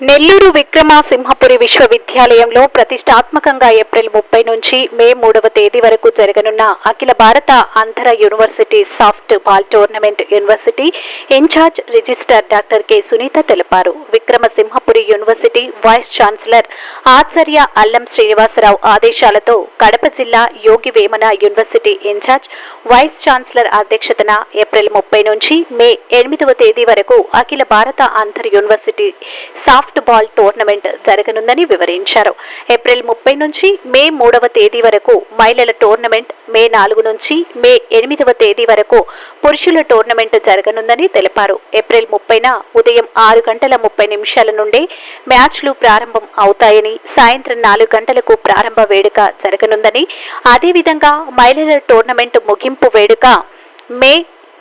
నెల్లూరు విక్రమసింహపురి విశ్వవిద్యాలయంలో ప్రతిష్టాత్మకంగా ఏప్రిల్ 30 నుంచి మే 3వ తేదీ వరకు జరగనున్న అఖిల భారత అంతర university softball tournament university incharge registrar doctor K Sunitha తెలిపారు. విక్రమసింహపురి యూనివర్సిటీ వైస్ ఛాన్సలర్ ఆచార్య అల్లం శ్రీనివాసరావు ఆదేశాలతో కడప జిల్లా Yogi Vemana university incharge vice chancellor అధ్యక్షతన ఏప్రిల్ 30 నుంచి మే 8వ తేదీ వరకు అఖిల భారత అంతర్ యూనివర్సిటీ సాఫ్ట్ బాల్ టోర్నమెంట్ జరగనుందని వివరించారు. ఏప్రిల్ 30 నుంచి మే 3వ తేదీ వరకు మహిళల టోర్నమెంట్, మే 4 నుంచి మే 8వ తేదీ వరకు పురుషుల టోర్నమెంట్ జరగనుందని తెలిపారు. ఏప్రిల్ 30న ఉదయం 6:30 నుండే మ్యాచ్లు ప్రారంభం అవుతాయని, సాయంత్రం 4 గంటలకు ప్రారంభ వేడుక జరగనుందని, అదేవిధంగా మహిళల టోర్నమెంట్ ముగింపు వేడుక మే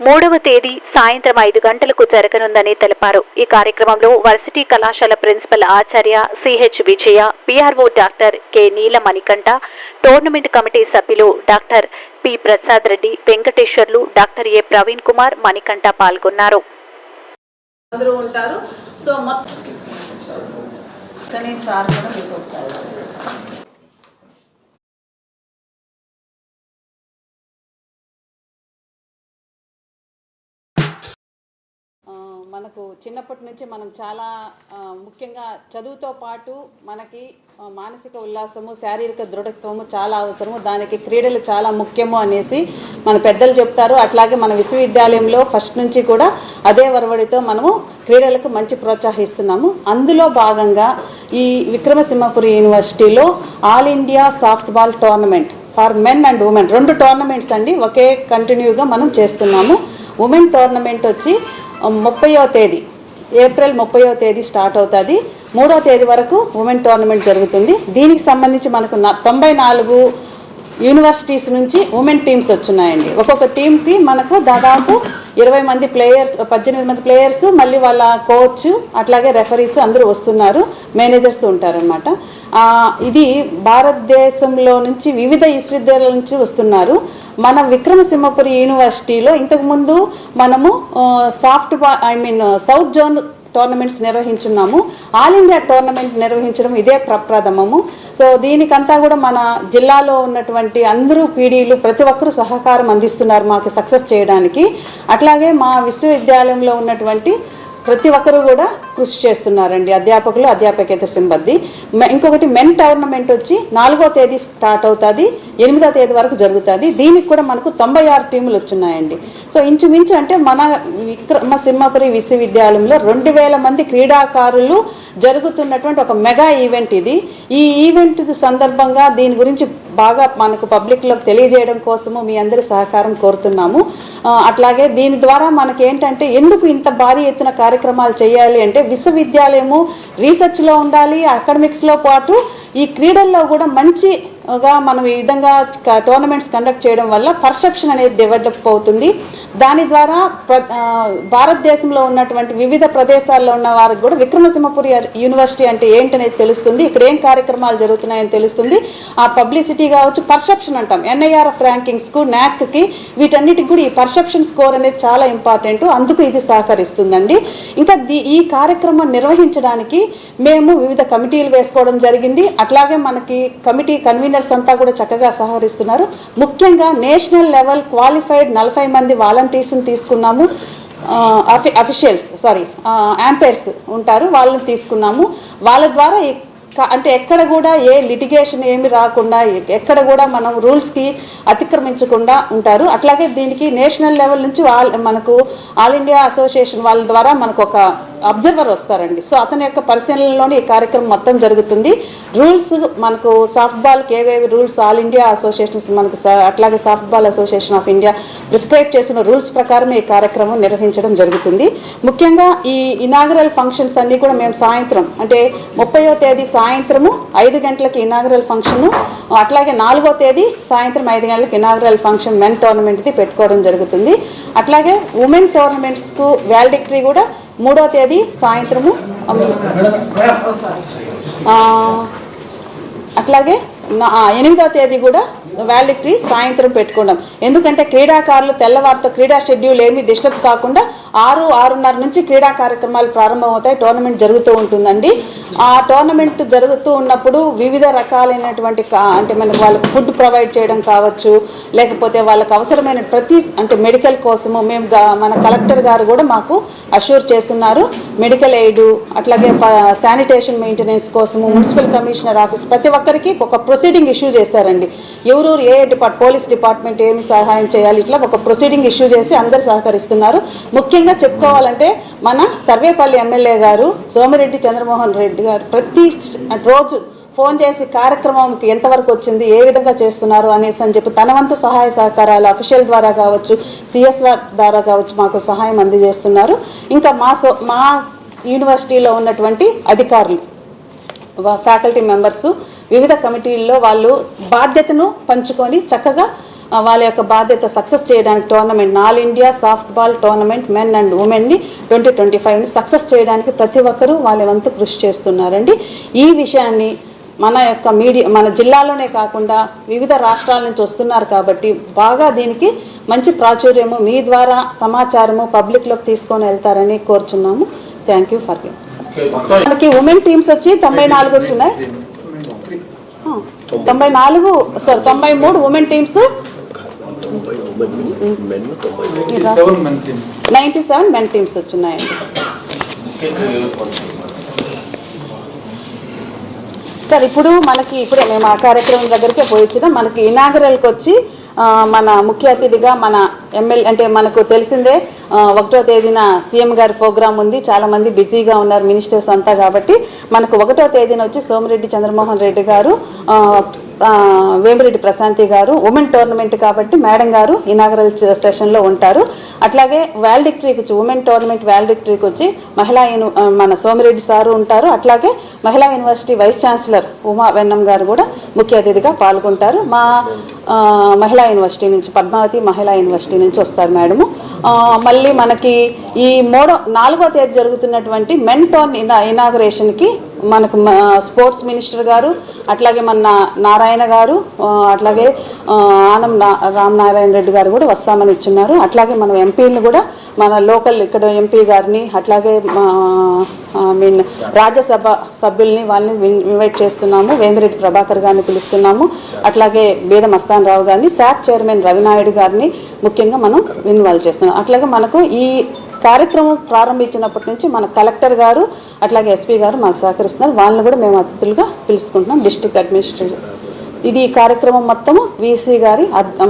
3వ తేదీ సాయంత్రం 5 గంటలకు జరగనుందని తెలిపారు. ఈ కార్యక్రమంలో వర్సిటీ కళాశాల ప్రిన్సిపల్ ఆచార్య సిహెచ్ విజయ, పిఆర్ఓ డాక్టర్ కె నీల మణికంఠ, టోర్నమెంట్ కమిటీ సభ్యులు doctor P Prasad Reddy, Venkateswarlu, doctor ఏ ప్రవీణ్ కుమార్, మణికంఠ పాల్గొన్నారు. మనకు చిన్నప్పటి నుంచి మనం చాలా ముఖ్యంగా చదువుతో పాటు మనకి మానసిక ఉల్లాసము, శారీరక దృఢత్వము చాలా అవసరము. దానికి క్రీడలు చాలా ముఖ్యము అనేసి మన పెద్దలు చెప్తారు. అట్లాగే మన విశ్వవిద్యాలయంలో ఫస్ట్ నుంచి కూడా అదే వరవడితో మనము క్రీడలకు మంచి ప్రోత్సహిస్తున్నాము. అందులో భాగంగా ఈ విక్రమసింహపురి యూనివర్సిటీలో all India softball tournament for men and women 2 tournaments అండి ఒకే కంటిన్యూగా మనం చేస్తున్నాము. ఉమెన్ టోర్నమెంట్ వచ్చి 30వ తేదీ ఏప్రిల్ 30వ తేదీ స్టార్ట్ అవుతుంది. 3వ తేదీ వరకు ఉమెన్ టోర్నమెంట్ జరుగుతుంది. దీనికి సంబంధించి మనకు 94 యూనివర్సిటీస్ నుంచి ఉమెన్ టీమ్స్ వచ్చున్నాయండి. ఒక్కొక్క టీంకి మనకు దాదాపు 20 మంది ప్లేయర్స్, 18 మంది ప్లేయర్స్, మళ్ళీ వాళ్ళ కోచ్, అట్లాగే రెఫరీస్ అందరూ వస్తున్నారు, మేనేజర్స్ ఉంటారనమాట. ఇది భారతదేశంలో నుంచి వివిధ విశ్వవిద్యాలయాల నుంచి వస్తున్నారు. మన విక్రమసింహపురి యూనివర్సిటీలో ఇంతకుముందు మనము సౌత్ జోన్ టోర్నమెంట్స్ నిర్వహించున్నాము. ఆల్ ఇండియా టోర్నమెంట్ నిర్వహించడం ఇదే ప్రప్రథమము. సో దీనికంతా కూడా మన జిల్లాలో ఉన్నటువంటి అందరూ పీడీలు ప్రతి ఒక్కరూ సహకారం అందిస్తున్నారు మాకు సక్సెస్ చేయడానికి. అట్లాగే మా విశ్వవిద్యాలయంలో ఉన్నటువంటి ప్రతి ఒక్కరు కూడా కృషి చేస్తున్నారండి, అధ్యాపకులు, అధ్యాపకేతర సిబ్బంది. ఇంకొకటి మెన్ టోర్నమెంట్ వచ్చి 4వ తేదీ స్టార్ట్ అవుతుంది, 8వ తేదీ వరకు జరుగుతుంది. దీనికి కూడా మనకు 96 టీములు వచ్చున్నాయండి. సో ఇంచుమించు అంటే మన విక్రమసింహపురి విశ్వవిద్యాలయంలో 2000 మంది క్రీడాకారులు జరుగుతున్నటువంటి ఒక మెగా ఈవెంట్ ఇది. ఈ ఈవెంట్ సందర్భంగా దీని గురించి బాగా మనకు పబ్లిక్లోకి తెలియజేయడం కోసము మీ అందరి సహకారం కోరుతున్నాము. అట్లాగే దీని ద్వారా మనకి ఏంటంటే ఎందుకు ఇంత భారీ ఎత్తున కార్యక్రమాలు చేయాలి అంటే విశ్వవిద్యాలయము రీసెర్చ్లో ఉండాలి, అకాడమిక్స్లో పాటు ఈ క్రీడల్లో కూడా మంచిగా మనం ఈ విధంగా టోర్నమెంట్స్ కండక్ట్ చేయడం వల్ల పర్సెప్షన్ అనేది డెవలప్ అవుతుంది. దాని ద్వారా భారతదేశంలో ఉన్నటువంటి వివిధ ప్రదేశాల్లో ఉన్న వారికి కూడా విక్రమసింహపురి యూనివర్సిటీ అంటే ఏంటనేది తెలుస్తుంది, ఇక్కడ ఏం కార్యక్రమాలు జరుగుతున్నాయని తెలుస్తుంది. ఆ పబ్లిసిటీ కావచ్చు, పర్సెప్షన్ అంటాం, NIRF ర్యాంకింగ్స్కు, NACకి, వీటన్నిటికి కూడా ఈ పర్సెప్షన్ స్కోర్ అనేది చాలా ఇంపార్టెంట్. అందుకు ఇది సహకరిస్తుందండి. ఇంకా ఈ కార్యక్రమం నిర్వహించడానికి మేము వివిధ కమిటీలు వేసుకోవడం జరిగింది. అట్లాగే మనకి కమిటీ కన్వీనర్స్ అంతా కూడా చక్కగా సహకరిస్తున్నారు. ముఖ్యంగా నేషనల్ లెవెల్ క్వాలిఫైడ్ 40 మంది వాలంటీర్స్ని తీసుకున్నాము. యాంపైర్స్ ఉంటారు, వాళ్ళని తీసుకున్నాము. వాళ్ళ ద్వారా అంటే ఎక్కడ కూడా ఏ లిటిగేషన్ ఏమి రాకుండా, ఎక్కడ కూడా మనం రూల్స్కి అతిక్రమించకుండా ఉంటారు. అట్లాగే దీనికి నేషనల్ లెవెల్ నుంచి మనకు ఆల్ ఇండియా అసోసియేషన్ వాళ్ళ ద్వారా మనకు ఒక అబ్జర్వర్ వస్తారండి. సో అతని యొక్క పరిశీలనలోనే ఈ కార్యక్రమం మొత్తం జరుగుతుంది. రూల్స్ మనకు సాఫ్ట్ బాల్కి ఏవేవి రూల్స్ ఆల్ ఇండియా అసోసియేషన్స్ మనకు అట్లాగే soft ball association of India prescribe చేసిన రూల్స్ ప్రకారం ఈ కార్యక్రమం నిర్వహించడం జరుగుతుంది. ముఖ్యంగా ఈ ఇనాగరల్ ఫంక్షన్స్ అన్నీ కూడా మేము సాయంత్రం అంటే 30వ తేదీ సాయంత్రము 5 గంటలకి ఇనాగరల్ ఫంక్షన్, అట్లాగే 4వ తేదీ సాయంత్రం 5 గంటలకు ఇనాగరల్ ఫంక్షన్ మెన్ టోర్నమెంట్ది పెట్టుకోవడం జరుగుతుంది. అట్లాగే ఉమెన్ టోర్నమెంట్స్కు వ్యాలిడిక్టరీ కూడా 3వ తేదీ సాయంత్రము, అట్లాగే 8వ తేదీ కూడా వ్యాలిడిటీ సాయంత్రం పెట్టుకున్నాం. ఎందుకంటే క్రీడాకారులు తెల్లవారితో క్రీడా షెడ్యూల్ ఏమీ డిస్టర్బ్ కాకుండా 6-6:30 నుంచి క్రీడా కార్యక్రమాలు ప్రారంభమవుతాయి. టోర్నమెంట్ జరుగుతూ ఉంటుందండి. ఆ టోర్నమెంట్ జరుగుతూ ఉన్నప్పుడు వివిధ రకాలైనటువంటి అంటే మనకు వాళ్ళకి ఫుడ్ ప్రొవైడ్ చేయడం కావచ్చు, లేకపోతే వాళ్ళకి అవసరమైన అంటే మెడికల్ కోసము మేము మన కలెక్టర్ గారు కూడా మాకు అష్యూర్ చేస్తున్నారు. మెడికల్ ఎయిడ్, అట్లాగే శానిటేషన్ మెయింటెనెన్స్ కోసము మున్సిపల్ కమిషనర్ ఆఫీస్ ప్రతి ఒక్కరికి ఒక ప్రొసీడింగ్ ఇష్యూ చేశారండి. ఎవరు ఏ పోలీస్ డిపార్ట్మెంట్ ఏమి సహాయం చేయాలి, ఇట్లా ఒక ప్రొసీడింగ్ ఇష్యూ చేసి అందరు సహకరిస్తున్నారు. ముఖ్యంగా చెప్పుకోవాలంటే మన సర్వేపల్లి ఎమ్మెల్యే గారు సోమిరెడ్డి చంద్రమోహన్ రెడ్డి గారు ప్రతి రోజు ఫోన్ చేసి కార్యక్రమంకి ఎంతవరకు వచ్చింది, ఏ విధంగా చేస్తున్నారు అనేసి అని చెప్పి తన వంతు సహాయ సహకారాలు అఫీషియల్ ద్వారా కావచ్చు, సిఎస్ఆర్ ద్వారా కావచ్చు మాకు సహాయం అందజేస్తున్నారు. ఇంకా మా యూనివర్సిటీలో ఉన్నటువంటి అధికారులు, ఫ్యాకల్టీ మెంబర్స్ వివిధ కమిటీల్లో వాళ్ళు బాధ్యతను పంచుకొని చక్కగా వాళ్ళ యొక్క బాధ్యత సక్సెస్ చేయడానికి tournament all India softball tournament men and ఉమెన్ని 2025ని సక్సెస్ చేయడానికి ప్రతి ఒక్కరూ వాళ్ళ వంతు కృషి చేస్తున్నారండి. ఈ విషయాన్ని మన జిల్లాలోనే కాకుండా వివిధ రాష్ట్రాల నుంచి వస్తున్నారు కాబట్టి బాగా దీనికి మంచి ప్రాచుర్యము మీ ద్వారా సమాచారము పబ్లిక్లోకి తీసుకొని వెళ్తారని కోరుచున్నాము. థ్యాంక్ యూ ఫర్ మనకి ఉమెన్ టీమ్స్ వచ్చి 94 వచ్చున్నాయి. 93 ఉమెన్ టీమ్స్, 97 మెన్ టీమ్స్ వచ్చున్నాయండి. సార్ ఇప్పుడు ఇప్పుడే మేము ఆ కార్యక్రమం దగ్గరికే పోయించినాం. మనకి ఇనాగరల్కి వచ్చి మన ముఖ్య అతిథిగా మన ఎమ్మెల్యే అంటే మనకు తెలిసిందే 1వ తేదీన సీఎం గారి ప్రోగ్రాం ఉంది. చాలామంది బిజీగా ఉన్నారు మినిస్టర్స్ అంతా, కాబట్టి మనకు 1వ తేదీన వచ్చి సోమిరెడ్డి చంద్రమోహన్ రెడ్డి గారు, వేమిరెడ్డి ప్రశాంతి గారు ఉమెన్ టోర్నమెంట్ కాబట్టి మేడం గారు ఇనాగరల్ సెషన్లో ఉంటారు. అట్లాగే వ్యాలిడిక్టరీకి వచ్చి ఉమెన్ టోర్నమెంట్ వ్యాలిడిక్టరీకి వచ్చి మన సోమిరెడ్డి సారు ఉంటారు. అట్లాగే మహిళా యూనివర్సిటీ వైస్ ఛాన్సలర్ ఉమా వెన్నం గారు కూడా ముఖ్య అతిథిగా పాల్గొంటారు. మా మహిళా యూనివర్సిటీ నుంచి పద్మావతి మహిళా యూనివర్సిటీ నుంచి వస్తారు మేడము. మళ్ళీ మనకి ఈ 4వ తేదీ జరుగుతున్నటువంటి మెన్ టోర్న్ ఇనాగరేషన్కి మనకు స్పోర్ట్స్ మినిస్టర్ గారు, అట్లాగే మన నారాయణ గారు, అట్లాగే ఆనం రామనారాయణ రెడ్డి గారు కూడా వస్తామని ఇచ్చున్నారు. అట్లాగే మనం ఎంపీలను కూడా మన లోకల్ ఇక్కడ ఎంపీ గారిని, అట్లాగే రాజ్యసభ సభ్యుల్ని వాళ్ళని ఇన్వైట్ చేస్తున్నాము. వేమిరెడ్డి ప్రభాకర్ గారిని పిలుస్తున్నాము. అట్లాగే బీద మస్తాన్ రావు గారిని, శాప్ చైర్మన్ రవినాయుడు గారిని ముఖ్యంగా మనం ఇన్వాల్వ్ చేస్తున్నాం. అట్లాగే మనకు ఈ కార్యక్రమం ప్రారంభించినప్పటి నుంచి మన కలెక్టర్ గారు అట్లాగే ఎస్పీ గారు మాకు సహకరిస్తున్నారు. వాళ్ళని కూడా మేము అతిథులుగా పిలుచుకుంటున్నాం. డిస్ట్రిక్ట్ అడ్మినిస్ట్రేషన్ ఇది కార్యక్రమం మొత్తము వీసీ గారి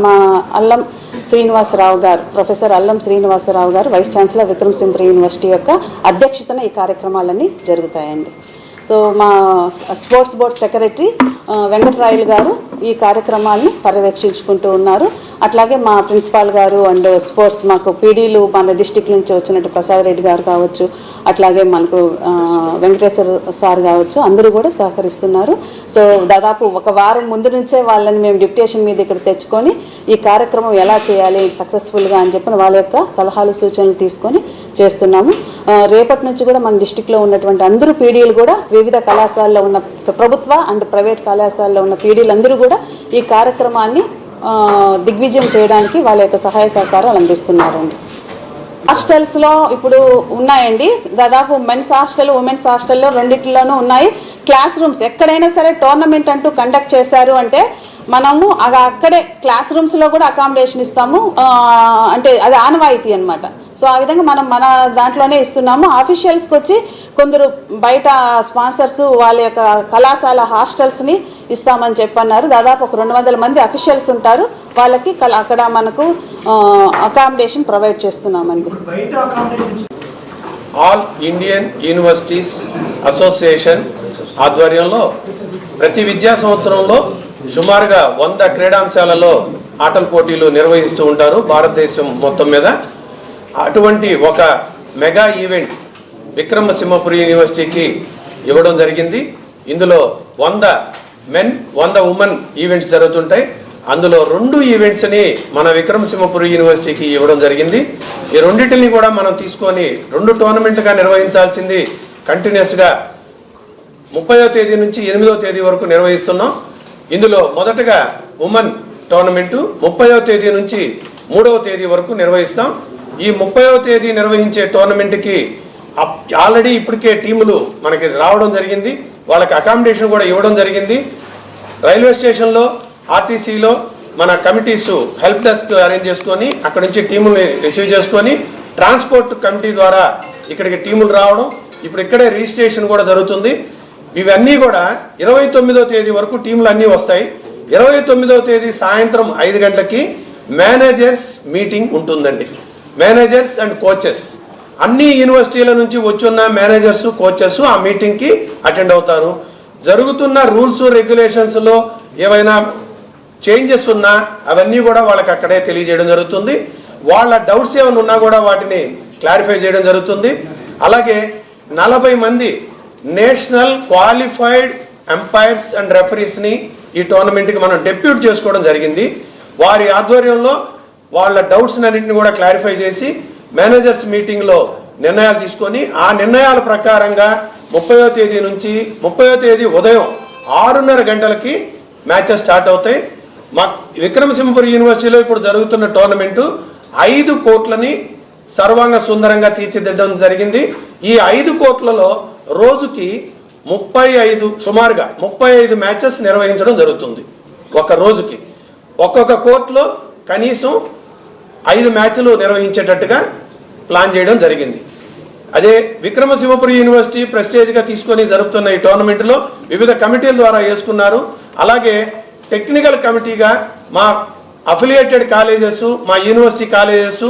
మా అల్లం శ్రీనివాసరావు గారు, ప్రొఫెసర్ అల్లం శ్రీనివాసరావు గారు వైస్ ఛాన్సలర్ విక్రమసింహపురి యూనివర్సిటీ యొక్క అధ్యక్షతన ఈ కార్యక్రమాలన్నీ జరుగుతాయండి. సో మా స్పోర్ట్స్ బోర్డ్ సెక్రటరీ వెంకటరాయలు గారు ఈ కార్యక్రమాన్ని పర్యవేక్షించుకుంటూ ఉన్నారు. అట్లాగే మా ప్రిన్సిపాల్ గారు అండ్ స్పోర్ట్స్ మాకు పీడీలు మన డిస్టిక్ నుంచి వచ్చినట్టు ప్రసాద్ రెడ్డి గారు కావచ్చు, అట్లాగే మనకు వెంకటేశ్వర సార్ కావచ్చు, అందరూ కూడా సహకరిస్తున్నారు. సో దాదాపు ఒక వారం ముందు నుంచే వాళ్ళని మేము డిప్యుటేషన్ మీద ఇక్కడ తెచ్చుకొని ఈ కార్యక్రమం ఎలా చేయాలి సక్సెస్ఫుల్గా అని చెప్పిన వాళ్ళ యొక్క సలహాలు సూచనలు తీసుకొని చేస్తున్నాము. రేపటి నుంచి కూడా మన డిస్టిక్లో ఉన్నటువంటి అందరూ పీడీలు కూడా వివిధ కళాశాలలో ఉన్న ప్రభుత్వ అండ్ ప్రైవేట్ కళాశాలలో ఉన్న పీడీలు అందరూ కూడా ఈ కార్యక్రమాన్ని దిగ్విజయం చేయడానికి వాళ్ళ యొక్క సహాయ సహకారాలు అందిస్తున్నారండి. హాస్టల్స్లో ఇప్పుడు ఉన్నాయండి, దాదాపు మెన్స్ హాస్టల్ ఉమెన్స్ హాస్టల్లో రెండింటిలోనూ ఉన్నాయి. క్లాస్ రూమ్స్ ఎక్కడైనా సరే టోర్నమెంట్ అంటూ కండక్ట్ చేశారు అంటే మనము అక్కడే క్లాస్ రూమ్స్లో కూడా అకామిడేషన్ ఇస్తాము. అంటే అది ఆనవాయితీ అనమాట. సో ఆ విధంగా మనం మన దాంట్లోనే ఇస్తున్నాము. ఆఫీషియల్స్కి వచ్చి కొందరు బయట స్పాన్సర్స్ వాళ్ళ యొక్క కళాశాల హాస్టల్స్ని ఇస్తామని చెప్పన్నారు. దాదాపు ఒక 200 మంది అఫీషియల్స్ ఉంటారు. వాళ్ళకి అక్కడ మనకు అకామిడేషన్ ప్రొవైడ్ చేస్తున్నామండి. ఆల్ ఇండియన్ యూనివర్సిటీస్ అసోసియేషన్ ఆధ్వర్యంలో ప్రతి విద్యా సంవత్సరంలో సుమారుగా 100 క్రీడాంశాలలో ఆటల పోటీలు నిర్వహిస్తూ ఉంటారు భారతదేశం మొత్తం మీద. అటువంటి ఒక మెగా ఈవెంట్ విక్రమసింహపురి యూనివర్సిటీకి ఇవ్వడం జరిగింది. ఇందులో 100 మెన్ 100 ఉమెన్ ఈవెంట్స్ జరుగుతుంటాయి. అందులో 2 ఈవెంట్స్ని మన విక్రమసింహపురి యూనివర్సిటీకి ఇవ్వడం జరిగింది. ఈ రెండింటిని కూడా మనం తీసుకొని 2 టోర్నమెంట్గా నిర్వహించాల్సింది కంటిన్యూస్గా 30వ తేదీ నుంచి 8వ తేదీ వరకు నిర్వహిస్తున్నాం. ఇందులో మొదటగా ఉమెన్ టోర్నమెంటు 30వ తేదీ నుంచి 3వ తేదీ వరకు నిర్వహిస్తాం. ఈ 30వ తేదీ నిర్వహించే టోర్నమెంట్కి ఆల్రెడీ ఇప్పటికే టీములు మనకి రావడం జరిగింది. వాళ్ళకి అకామిడేషన్ కూడా ఇవ్వడం జరిగింది. రైల్వే స్టేషన్లో ఆర్టీసీలో మన కమిటీస్ హెల్ప్ డెస్క్ అరేంజ్ చేసుకొని అక్కడ నుంచి టీముల్ని రిసీవ్ చేసుకొని ట్రాన్స్పోర్ట్ కమిటీ ద్వారా ఇక్కడికి టీములు రావడం, ఇప్పుడు ఇక్కడే రిజిస్ట్రేషన్ కూడా జరుగుతుంది. ఇవన్నీ కూడా 29వ తేదీ వరకు టీములు అన్నీ వస్తాయి. 29వ తేదీ సాయంత్రం 5 గంటలకి మేనేజర్స్ మీటింగ్ ఉంటుందండి. మేనేజర్స్ అండ్ కోచెస్ అన్ని యూనివర్సిటీల నుంచి వచ్చున్న మేనేజర్స్ కోచెస్ ఆ మీటింగ్కి అటెండ్ అవుతారు. జరుగుతున్న రూల్స్ రెగ్యులేషన్స్లో ఏవైనా చేంజెస్ ఉన్నా అవన్నీ కూడా వాళ్ళకి అక్కడే తెలియజేయడం జరుగుతుంది. వాళ్ళ డౌట్స్ ఏమైనా ఉన్నా కూడా వాటిని క్లారిఫై చేయడం జరుగుతుంది. అలాగే 40 మంది నేషనల్ క్వాలిఫైడ్ ఎంపైర్స్ అండ్ రెఫరీస్ని ఈ టోర్నమెంట్కి మనం డెప్యూట్ చేసుకోవడం జరిగింది. వారి ఆధ్వర్యంలో వాళ్ళ డౌట్స్ అన్నింటిని కూడా క్లారిఫై చేసి మేనేజర్స్ మీటింగ్లో నిర్ణయాలు తీసుకొని ఆ నిర్ణయాల ప్రకారంగా 30వ తేదీ నుంచి 30వ తేదీ ఉదయం 6:30 గంటలకి మ్యాచెస్ స్టార్ట్ అవుతాయి. మా విక్రమసింహపురి యూనివర్సిటీలో ఇప్పుడు జరుగుతున్న టోర్నమెంటు 5 కోట్లని సర్వాంగ సుందరంగా తీర్చిదిద్దడం జరిగింది. ఈ 5 కోట్లలో రోజుకి 35 సుమారుగా 35 మ్యాచెస్ నిర్వహించడం జరుగుతుంది. ఒక రోజుకి ఒక్కొక్క కోర్టులో కనీసం 5 మ్యాచ్లు నిర్వహించేటట్టుగా ప్లాన్ చేయడం జరిగింది. అదే విక్రమసింహపురి యూనివర్సిటీ ప్రెస్టేజ్గా తీసుకొని జరుపుతున్న ఈ టోర్నమెంట్లో వివిధ కమిటీల ద్వారా వేసుకున్నారు. అలాగే టెక్నికల్ కమిటీగా మా అఫిలియేటెడ్ కాలేజెస్, మా యూనివర్సిటీ కాలేజెస్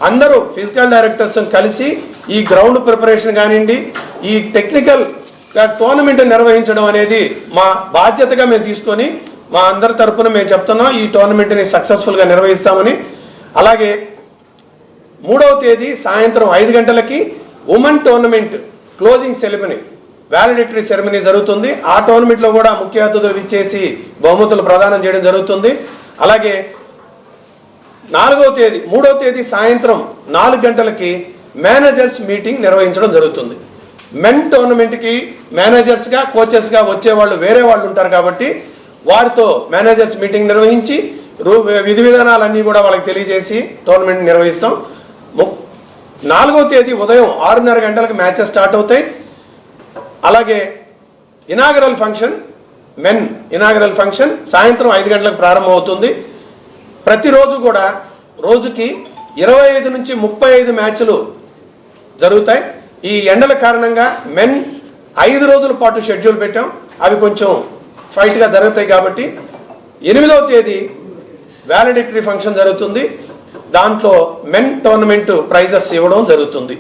అందరూ ఫిజికల్ డైరెక్టర్స్ కలిసి ఈ గ్రౌండ్ ప్రిపరేషన్ కానివ్వండి, ఈ టెక్నికల్ టోర్నమెంట్ నిర్వహించడం అనేది మా బాధ్యతగా మేము తీసుకొని మా అందరి తరఫున మేము చెప్తున్నాం ఈ టోర్నమెంట్ని సక్సెస్ఫుల్గా నిర్వహిస్తామని. అలాగే 3వ తేదీ సాయంత్రం 5 గంటలకి women tournament closing ceremony, valedictory ceremony జరుగుతుంది. ఆ టోర్నమెంట్లో కూడా ముఖ్య అతిథులు ఇచ్చేసి బహుమతులు ప్రదానం చేయడం జరుగుతుంది. అలాగే 3వ తేదీ సాయంత్రం 4 గంటలకి మేనేజర్స్ మీటింగ్ నిర్వహించడం జరుగుతుంది. మెన్ టోర్నమెంట్కి మేనేజర్స్గా కోచెస్గా వచ్చేవాళ్ళు వేరే వాళ్ళు ఉంటారు కాబట్టి వారితో మేనేజర్స్ మీటింగ్ నిర్వహించి విధి విధానాలన్నీ కూడా వాళ్ళకి తెలియజేసి టోర్నమెంట్ నిర్వహిస్తాం. 4వ తేదీ ఉదయం 6:30 గంటలకు మ్యాచెస్ స్టార్ట్ అవుతాయి. అలాగే inaugural function, men inaugural function సాయంత్రం 5 గంటలకు ప్రారంభం అవుతుంది. ప్రతిరోజు కూడా రోజుకి 25 నుంచి 35 మ్యాచ్లు జరుగుతాయి. ఈ ఎండల కారణంగా మెన్ 5 రోజుల పాటు షెడ్యూల్ పెట్టాం. అవి కొంచెం ఫైట్గా జరుగుతాయి కాబట్టి 8వ తేదీ వ్యాలిడిటరీ ఫంక్షన్ జరుగుతుంది. దాంట్లో మెన్ టోర్నమెంట్ ప్రైజెస్ ఇవ్వడం జరుగుతుంది.